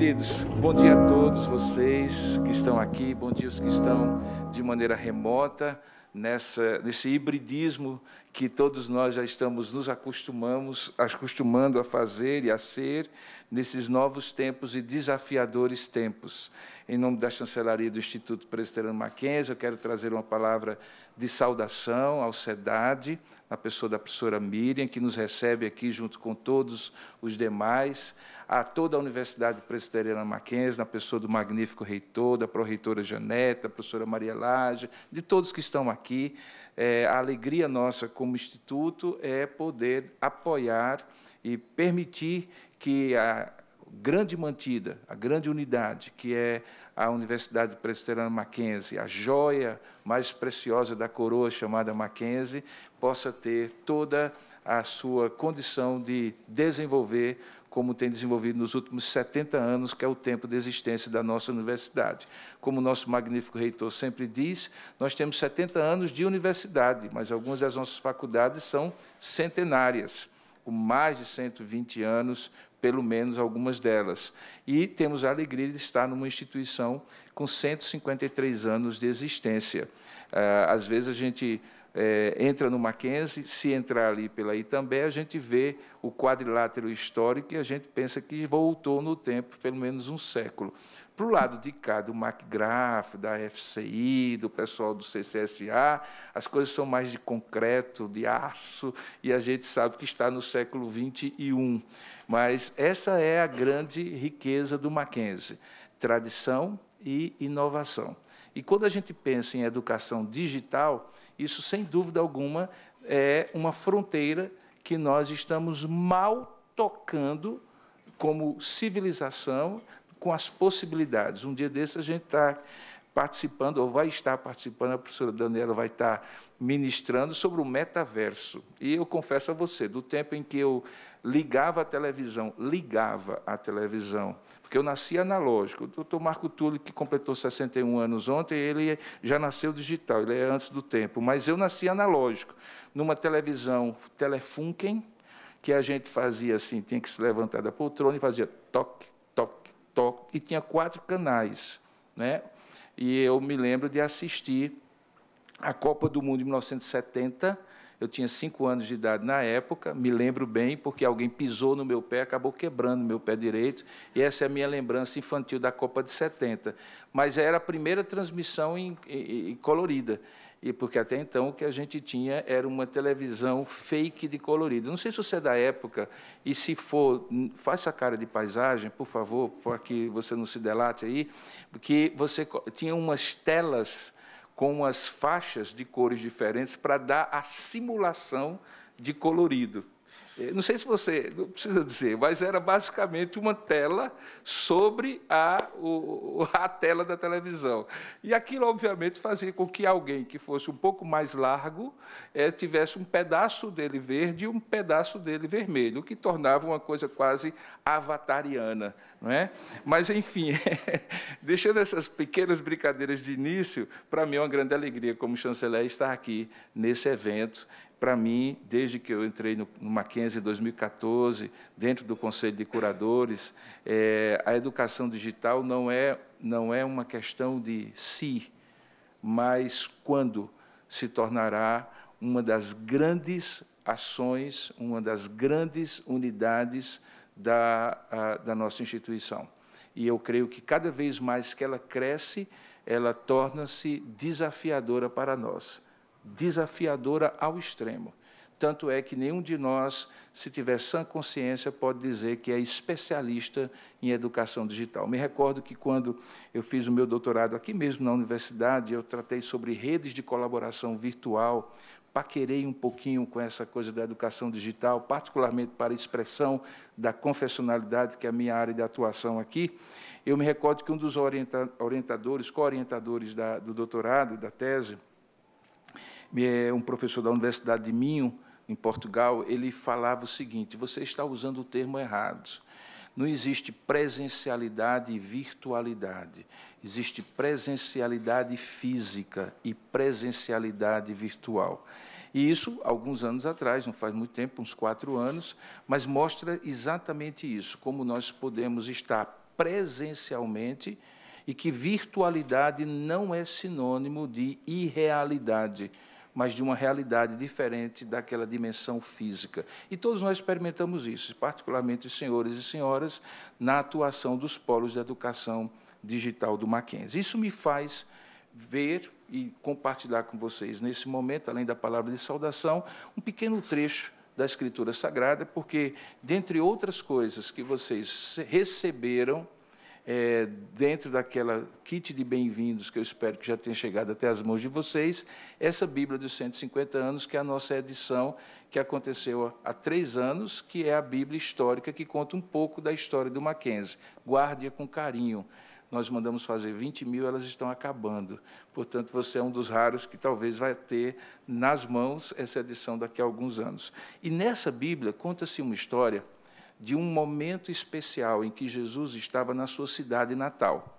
Queridos, bom dia a todos vocês que estão aqui, bom dia os que estão de maneira remota, nesse hibridismo que todos nós já estamos nos acostumando a fazer e a ser nesses novos tempos e desafiadores tempos. Em nome da Chancelaria do Instituto Presbiteriano Mackenzie, eu quero trazer uma palavra de saudação ao SEDAD, na pessoa da professora Miriam, que nos recebe aqui junto com todos os demais, a toda a Universidade Presbiteriana Mackenzie, na pessoa do magnífico reitor, da pró-reitora Janete, da professora Maria Laje, de todos que estão aqui. A alegria nossa como Instituto é poder apoiar e permitir que a grande mantida, a grande unidade, que é a Universidade Presbiteriana Mackenzie, a joia mais preciosa da coroa chamada Mackenzie, possa ter toda a sua condição de desenvolver como tem desenvolvido nos últimos 70 anos, que é o tempo de existência da nossa universidade. Como o nosso magnífico reitor sempre diz, nós temos 70 anos de universidade, mas algumas das nossas faculdades são centenárias, com mais de 120 anos, pelo menos algumas delas. E temos a alegria de estar numa instituição com 153 anos de existência. Às vezes a gente entra no Mackenzie, se entrar ali pela Itambé, a gente vê o quadrilátero histórico e a gente pensa que voltou no tempo, pelo menos um século. Para o lado de cá, do MacGrath, da FCI, do pessoal do CCSA, as coisas são mais de concreto, de aço, e a gente sabe que está no século XXI. Mas essa é a grande riqueza do Mackenzie, tradição e inovação. E quando a gente pensa em educação digital, isso, sem dúvida alguma, é uma fronteira que nós estamos mal tocando como civilização, com as possibilidades. Um dia desses a gente está participando, ou vai estar participando, a professora Daniela vai estar ministrando sobre o metaverso. E eu confesso a você, do tempo em que eu ligava a televisão, porque eu nasci analógico. O doutor Marco Túlio, que completou 61 anos ontem, ele já nasceu digital, ele é antes do tempo, mas eu nasci analógico, numa televisão Telefunken, que a gente fazia assim, tinha que se levantar da poltrona e fazia toque, toque, toque, e tinha 4 canais, né? E eu me lembro de assistir a Copa do Mundo de 1970, eu tinha 5 anos de idade na época, me lembro bem, porque alguém pisou no meu pé, acabou quebrando meu pé direito, e essa é a minha lembrança infantil da Copa de 70. Mas era a primeira transmissão em colorida, e porque até então o que a gente tinha era uma televisão fake de colorido. Não sei se você é da época, e se for, faça a cara de paisagem, por favor, para que você não se delate aí, porque você tinha umas telas com as faixas de cores diferentes para dar a simulação de colorido. Não sei se você, não precisa dizer, mas era basicamente uma tela sobre a tela da televisão. E aquilo, obviamente, fazia com que alguém que fosse um pouco mais largo tivesse um pedaço dele verde e um pedaço dele vermelho, o que tornava uma coisa quase avatariana, não é? Mas, enfim, deixando essas pequenas brincadeiras de início, para mim é uma grande alegria, como chanceler, estar aqui nesse evento. Para mim, desde que eu entrei no Mackenzie em 2014, dentro do Conselho de Curadores, a educação digital não é uma questão de se, mas quando se tornará uma das grandes ações, uma das grandes unidades da nossa instituição. E eu creio que, cada vez mais que ela cresce, ela torna-se desafiadora para nós. Desafiadora ao extremo. Tanto é que nenhum de nós, se tiver sã consciência, pode dizer que é especialista em educação digital. Me recordo que, quando eu fiz o meu doutorado aqui mesmo na universidade, eu tratei sobre redes de colaboração virtual, paquerei um pouquinho com essa coisa da educação digital, particularmente para a expressão da confessionalidade, que é a minha área de atuação aqui. Eu me recordo que um dos co-orientadores do doutorado, da tese, um professor da Universidade de Minho, em Portugal, ele falava o seguinte: você está usando o termo errado. Não existe presencialidade e virtualidade. Existe presencialidade física e presencialidade virtual. E isso, alguns anos atrás, não faz muito tempo, uns 4 anos, mas mostra exatamente isso, como nós podemos estar presencialmente e que virtualidade não é sinônimo de irrealidade, mas de uma realidade diferente daquela dimensão física. E todos nós experimentamos isso, particularmente os senhores e senhoras, na atuação dos polos de educação digital do Mackenzie. Isso me faz ver e compartilhar com vocês, nesse momento, além da palavra de saudação, um pequeno trecho da Escritura Sagrada, porque, dentre outras coisas que vocês receberam, dentro daquela kit de bem-vindos, que eu espero que já tenha chegado até as mãos de vocês, essa Bíblia dos 150 anos, que é a nossa edição, que aconteceu há 3 anos, que é a Bíblia histórica, que conta um pouco da história do Mackenzie. Guarde-a com carinho. Nós mandamos fazer 20 mil, elas estão acabando. Portanto, você é um dos raros que talvez vai ter nas mãos essa edição daqui a alguns anos. E nessa Bíblia conta-se uma história de um momento especial em que Jesus estava na sua cidade natal.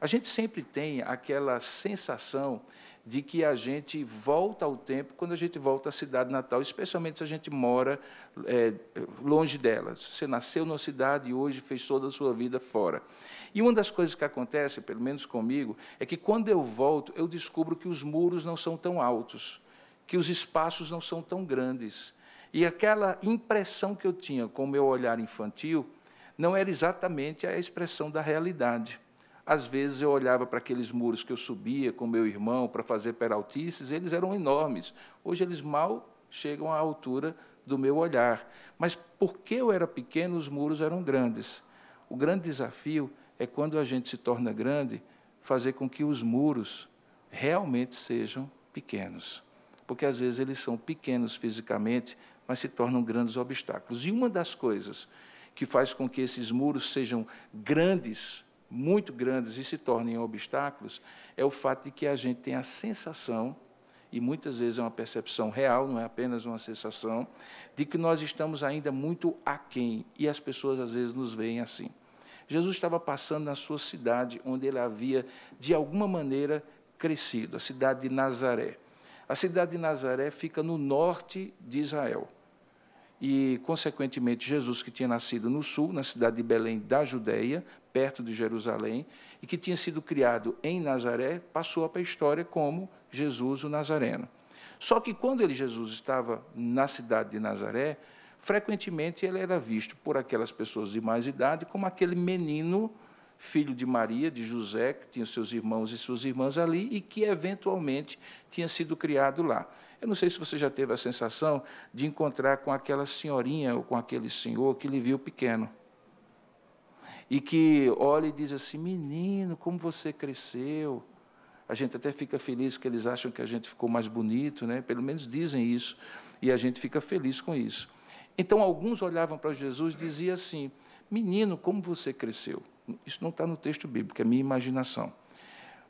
A gente sempre tem aquela sensação de que a gente volta ao tempo quando a gente volta à cidade natal, especialmente se a gente mora longe dela. Você nasceu numa cidade e hoje fez toda a sua vida fora. E uma das coisas que acontece, pelo menos comigo, é que quando eu volto, eu descubro que os muros não são tão altos, que os espaços não são tão grandes. E aquela impressão que eu tinha com o meu olhar infantil não era exatamente a expressão da realidade. Às vezes eu olhava para aqueles muros que eu subia com meu irmão para fazer peraltices, eles eram enormes. Hoje eles mal chegam à altura do meu olhar. Mas porque eu era pequeno, os muros eram grandes. O grande desafio é, quando a gente se torna grande, fazer com que os muros realmente sejam pequenos. Porque, às vezes, eles são pequenos fisicamente, mas se tornam grandes obstáculos. E uma das coisas que faz com que esses muros sejam grandes, muito grandes, e se tornem obstáculos, é o fato de que a gente tem a sensação, e muitas vezes é uma percepção real, não é apenas uma sensação, de que nós estamos ainda muito aquém, e as pessoas, às vezes, nos veem assim. Jesus estava passando na sua cidade, onde ele havia, de alguma maneira, crescido, a cidade de Nazaré. A cidade de Nazaré fica no norte de Israel. E, consequentemente, Jesus, que tinha nascido no sul, na cidade de Belém da Judeia, perto de Jerusalém, e que tinha sido criado em Nazaré, passou para a história como Jesus o Nazareno. Só que, quando Jesus estava na cidade de Nazaré, frequentemente ele era visto por aquelas pessoas de mais idade como aquele menino, filho de Maria, de José, que tinha seus irmãos e suas irmãs ali, e que, eventualmente, tinha sido criado lá. Eu não sei se você já teve a sensação de encontrar com aquela senhorinha ou com aquele senhor que lhe viu pequeno. E que olha e diz assim: menino, como você cresceu. A gente até fica feliz que eles acham que a gente ficou mais bonito, né? Pelo menos dizem isso, e a gente fica feliz com isso. Então, alguns olhavam para Jesus e diziam assim: menino, como você cresceu. Isso não está no texto bíblico, é minha imaginação.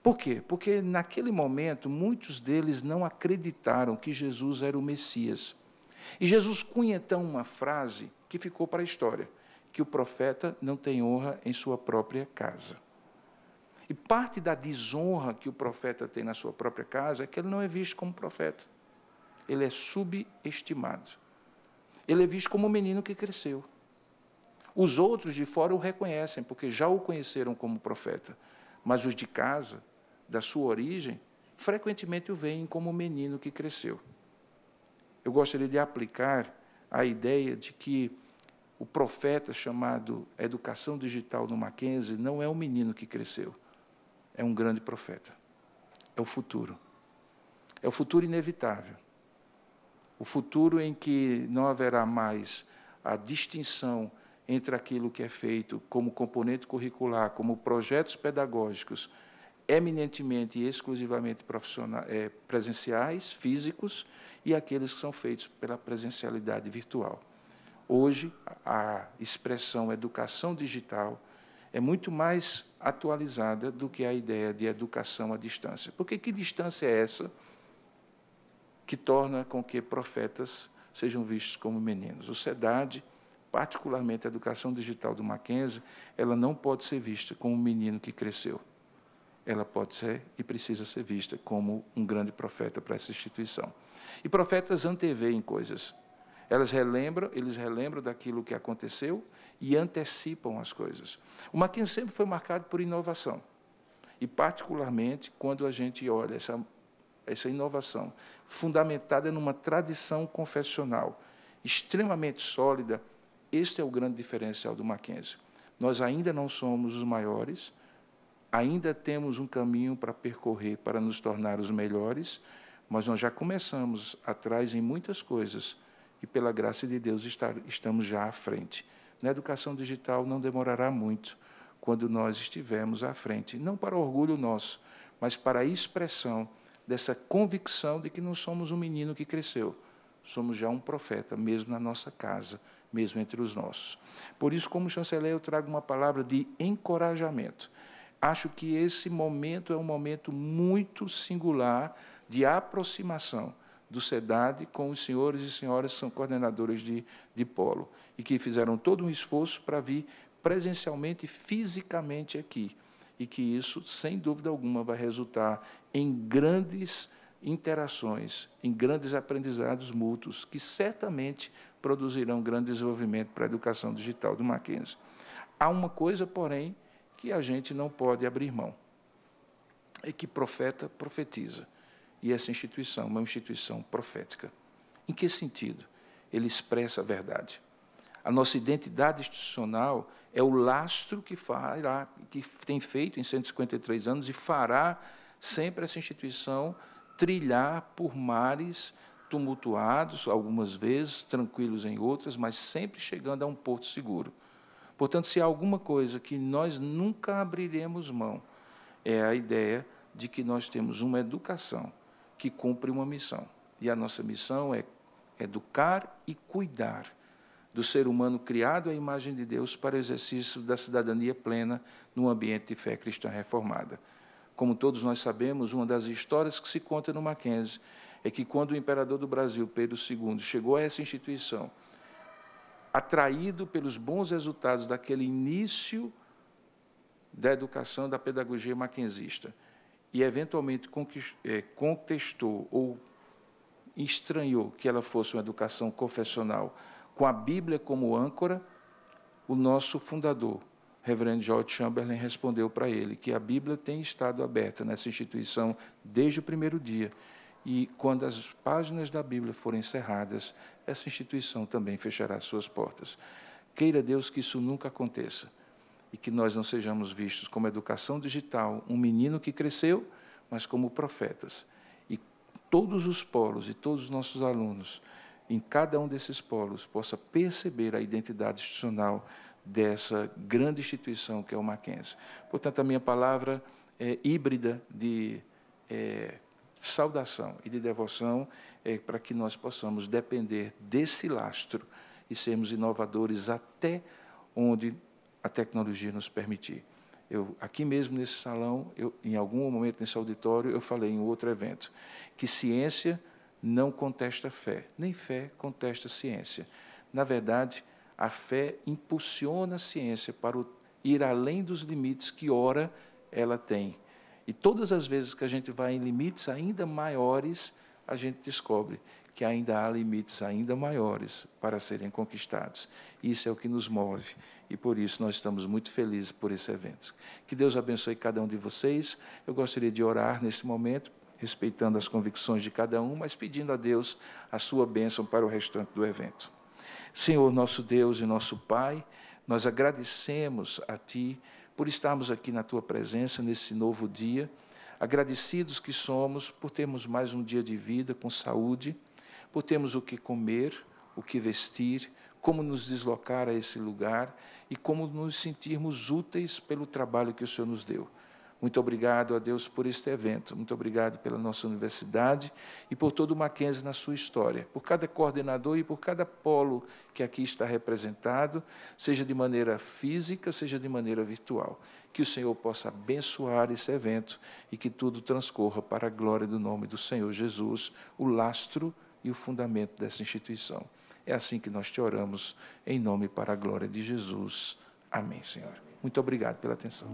Por quê? Porque, naquele momento, muitos deles não acreditaram que Jesus era o Messias. E Jesus cunha, então, uma frase que ficou para a história, que o profeta não tem honra em sua própria casa. E parte da desonra que o profeta tem na sua própria casa é que ele não é visto como profeta. Ele é subestimado. Ele é visto como um menino que cresceu. Os outros de fora o reconhecem, porque já o conheceram como profeta. Mas os de casa, da sua origem, frequentemente o veem como um menino que cresceu. Eu gostaria de aplicar a ideia de que o profeta chamado Educação Digital no Mackenzie não é um menino que cresceu, é um grande profeta. É o futuro. É o futuro inevitável. O futuro em que não haverá mais a distinção entre aquilo que é feito como componente curricular, como projetos pedagógicos, eminentemente e exclusivamente presenciais, físicos, e aqueles que são feitos pela presencialidade virtual. Hoje, a expressão educação digital é muito mais atualizada do que a ideia de educação à distância. Porque que distância é essa que torna com que profetas sejam vistos como meninos? O SEDAD, particularmente a educação digital do Mackenzie, ela não pode ser vista como um menino que cresceu. Ela pode ser e precisa ser vista como um grande profeta para essa instituição. E profetas anteveem coisas. Eles relembram daquilo que aconteceu e antecipam as coisas. O Mackenzie sempre foi marcado por inovação. E, particularmente, quando a gente olha essa inovação fundamentada numa tradição confessional extremamente sólida, este é o grande diferencial do Mackenzie. Nós ainda não somos os maiores, ainda temos um caminho para percorrer para nos tornar os melhores, mas nós já começamos atrás em muitas coisas e, pela graça de Deus, estamos já à frente. Na educação digital não demorará muito quando nós estivermos à frente, não para orgulho nosso, mas para a expressão dessa convicção de que não somos um menino que cresceu, somos já um profeta, mesmo na nossa casa, mesmo entre os nossos. Por isso, como chanceler, eu trago uma palavra de encorajamento. Acho que esse momento é um momento muito singular de aproximação do SEDAD com os senhores e senhoras que são coordenadores de polo e que fizeram todo um esforço para vir presencialmente e fisicamente aqui. E que isso, sem dúvida alguma, vai resultar em grandes interações, em grandes aprendizados mútuos, que certamente produzirão grande desenvolvimento para a educação digital do Mackenzie. Há uma coisa, porém, que a gente não pode abrir mão, é que profeta profetiza. E essa instituição é uma instituição profética. Em que sentido? Ele expressa a verdade. A nossa identidade institucional é o lastro que tem feito em 153 anos e fará sempre essa instituição trilhar por mares tumultuados, algumas vezes, tranquilos em outras, mas sempre chegando a um porto seguro. Portanto, se há alguma coisa que nós nunca abriremos mão, é a ideia de que nós temos uma educação que cumpre uma missão. E a nossa missão é educar e cuidar do ser humano criado à imagem de Deus para o exercício da cidadania plena num ambiente de fé cristã reformada. Como todos nós sabemos, uma das histórias que se conta no Mackenzie é que quando o imperador do Brasil, Pedro II, chegou a essa instituição, atraído pelos bons resultados daquele início da educação, da pedagogia mackenzista, e eventualmente contestou ou estranhou que ela fosse uma educação confessional com a Bíblia como âncora, o nosso fundador, reverendo George Chamberlain, respondeu para ele que a Bíblia tem estado aberta nessa instituição desde o primeiro dia, e quando as páginas da Bíblia forem encerradas, essa instituição também fechará suas portas. Queira Deus que isso nunca aconteça, e que nós não sejamos vistos como educação digital, um menino que cresceu, mas como profetas. E todos os polos e todos os nossos alunos, em cada um desses polos, possa perceber a identidade institucional dessa grande instituição que é o Mackenzie. Portanto, a minha palavra é híbrida de saudação e de devoção para que nós possamos depender desse lastro e sermos inovadores até onde a tecnologia nos permitir. Aqui mesmo nesse salão, em algum momento nesse auditório, eu falei em outro evento, que ciência não contesta fé, nem fé contesta ciência. Na verdade, a fé impulsiona a ciência para ir além dos limites que, ora, ela tem. E todas as vezes que a gente vai em limites ainda maiores, a gente descobre que ainda há limites ainda maiores para serem conquistados. Isso é o que nos move, e por isso nós estamos muito felizes por esse evento. Que Deus abençoe cada um de vocês. Eu gostaria de orar nesse momento, respeitando as convicções de cada um, mas pedindo a Deus a sua bênção para o restante do evento. Senhor, nosso Deus e nosso Pai, nós agradecemos a Ti por estarmos aqui na Tua presença nesse novo dia, agradecidos que somos por termos mais um dia de vida com saúde, por termos o que comer, o que vestir, como nos deslocar a esse lugar e como nos sentirmos úteis pelo trabalho que o Senhor nos deu. Muito obrigado a Deus por este evento, muito obrigado pela nossa universidade e por todo o Mackenzie na sua história, por cada coordenador e por cada polo que aqui está representado, seja de maneira física, seja de maneira virtual. Que o Senhor possa abençoar esse evento e que tudo transcorra para a glória do nome do Senhor Jesus, o lastro e o fundamento dessa instituição. É assim que nós te oramos, em nome para a glória de Jesus. Amém, Senhor. Muito obrigado pela atenção.